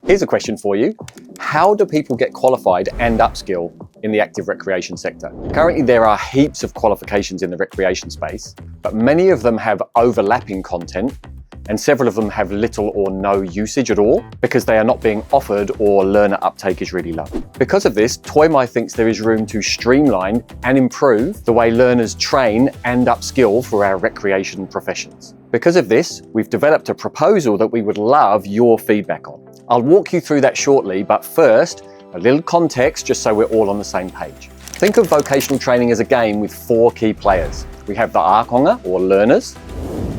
Here's a question for you. How do people get qualified and upskill in the active recreation sector? Currently, there are heaps of qualifications in the recreation space, but many of them have overlapping content and several of them have little or no usage at all because they are not being offered or learner uptake is really low. Because of this, Toymai thinks there is room to streamline and improve the way learners train and upskill for our recreation professions. Because of this, we've developed a proposal that we would love your feedback on. I'll walk you through that shortly, but first, a little context just so we're all on the same page. Think of vocational training as a game with 4 key players. We have the ākonga, or learners,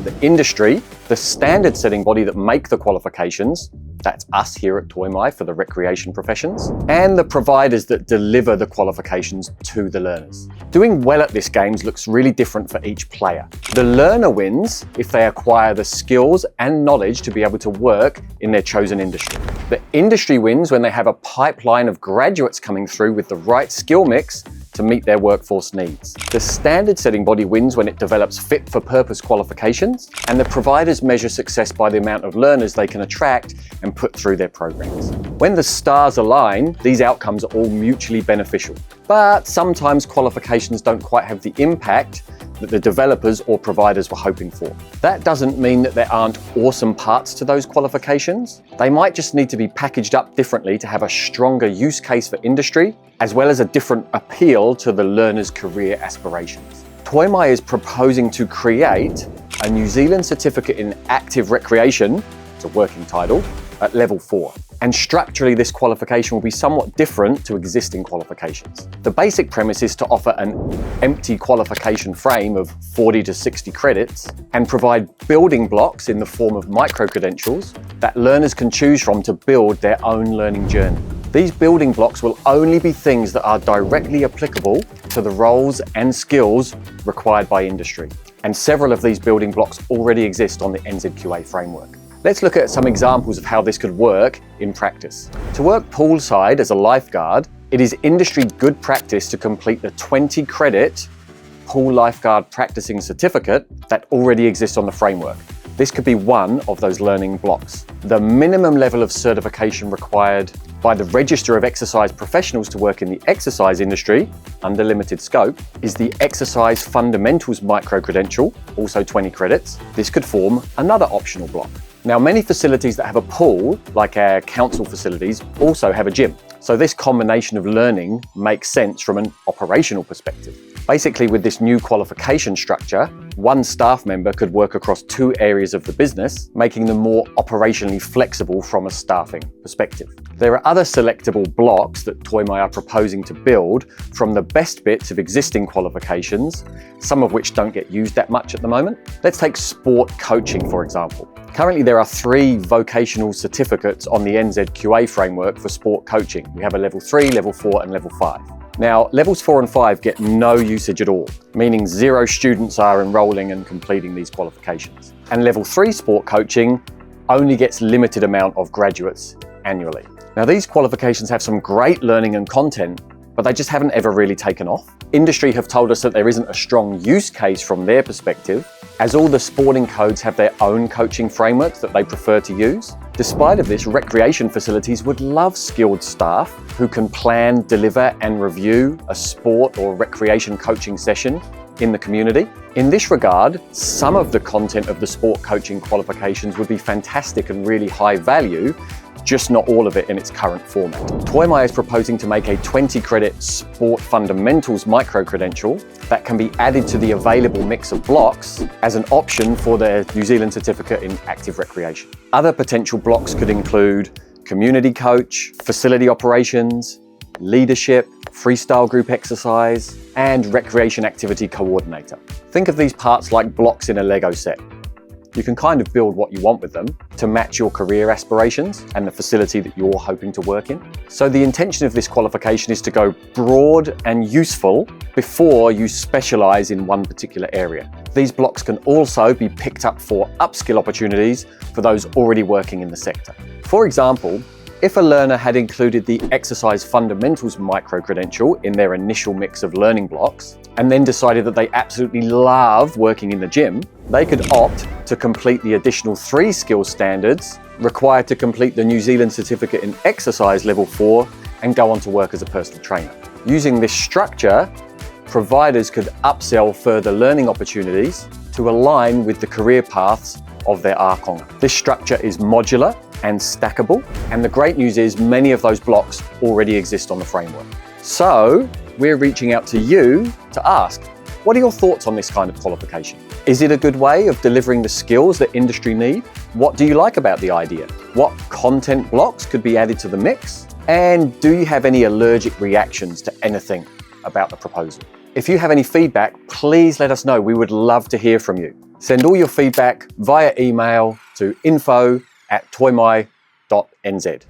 the industry, the standard setting body that make the qualifications, that's us here at Toymai for the recreation professions, and the providers that deliver the qualifications to the learners. Doing well at this game looks really different for each player. The learner wins if they acquire the skills and knowledge to be able to work in their chosen industry. The industry wins when they have a pipeline of graduates coming through with the right skill mix to meet their workforce needs. The standard setting body wins when it develops fit-for-purpose qualifications, and the providers measure success by the amount of learners they can attract and put through their programs. When the stars align, these outcomes are all mutually beneficial. But sometimes qualifications don't quite have the impact that the developers or providers were hoping for. That doesn't mean that there aren't awesome parts to those qualifications. They might just need to be packaged up differently to have a stronger use case for industry, as well as a different appeal to the learner's career aspirations. Toymai is proposing to create a New Zealand certificate in active recreation, it's a working title, at level 4. And structurally, this qualification will be somewhat different to existing qualifications. The basic premise is to offer an empty qualification frame of 40 to 60 credits and provide building blocks in the form of micro-credentials that learners can choose from to build their own learning journey. These building blocks will only be things that are directly applicable to the roles and skills required by industry. And several of these building blocks already exist on the NZQA framework. Let's look at some examples of how this could work in practice. To work poolside as a lifeguard, it is industry good practice to complete the 20 credit pool lifeguard practicing certificate that already exists on the framework. This could be one of those learning blocks. The minimum level of certification required by the Register of Exercise Professionals to work in the exercise industry, under limited scope, is the Exercise Fundamentals Micro-Credential, also 20 credits. This could form another optional block. Now, many facilities that have a pool, like our council facilities, also have a gym. So this combination of learning makes sense from an operational perspective. Basically, with this new qualification structure, one staff member could work across 2 areas of the business, making them more operationally flexible from a staffing perspective. There are other selectable blocks that Toymai are proposing to build from the best bits of existing qualifications, some of which don't get used that much at the moment. Let's take sport coaching, for example. Currently, there are 3 vocational certificates on the NZQA framework for sport coaching. We have a level 3, level 4, and level 5. Now, levels 4 and 5 get no usage at all, meaning 0 students are enrolling and completing these qualifications. And level 3 sport coaching only gets limited amount of graduates annually. Now, these qualifications have some great learning and content, but they just haven't ever really taken off. Industry have told us that there isn't a strong use case from their perspective, as all the sporting codes have their own coaching frameworks that they prefer to use. Despite of this, recreation facilities would love skilled staff who can plan, deliver and review a sport or recreation coaching session in the community. In this regard, some of the content of the sport coaching qualifications would be fantastic and really high value, just not all of it in its current format. Toymai is proposing to make a 20 credit sport fundamentals micro-credential that can be added to the available mix of blocks as an option for their New Zealand certificate in active recreation. Other potential blocks could include community coach, facility operations, leadership, freestyle group exercise, and recreation activity coordinator. Think of these parts like blocks in a Lego set. You can kind of build what you want with them to match your career aspirations and the facility that you're hoping to work in. So the intention of this qualification is to go broad and useful before you specialize in one particular area. These blocks can also be picked up for upskill opportunities for those already working in the sector. For example, If a learner had included the exercise fundamentals micro-credential in their initial mix of learning blocks, and then decided that they absolutely love working in the gym, they could opt to complete the additional 3 skill standards required to complete the New Zealand Certificate in Exercise Level 4 and go on to work as a personal trainer. Using this structure, providers could upsell further learning opportunities to align with the career paths of their ākonga. This structure is modular and stackable, and the great news is many of those blocks already exist on the framework. So we're reaching out to you to ask, what are your thoughts on this kind of qualification? Is it a good way of delivering the skills that industry need? What do you like about the idea? What content blocks could be added to the mix? And do you have any allergic reactions to anything about the proposal? If you have any feedback, please let us know. We would love to hear from you. Send all your feedback via email to info@toimai.nz.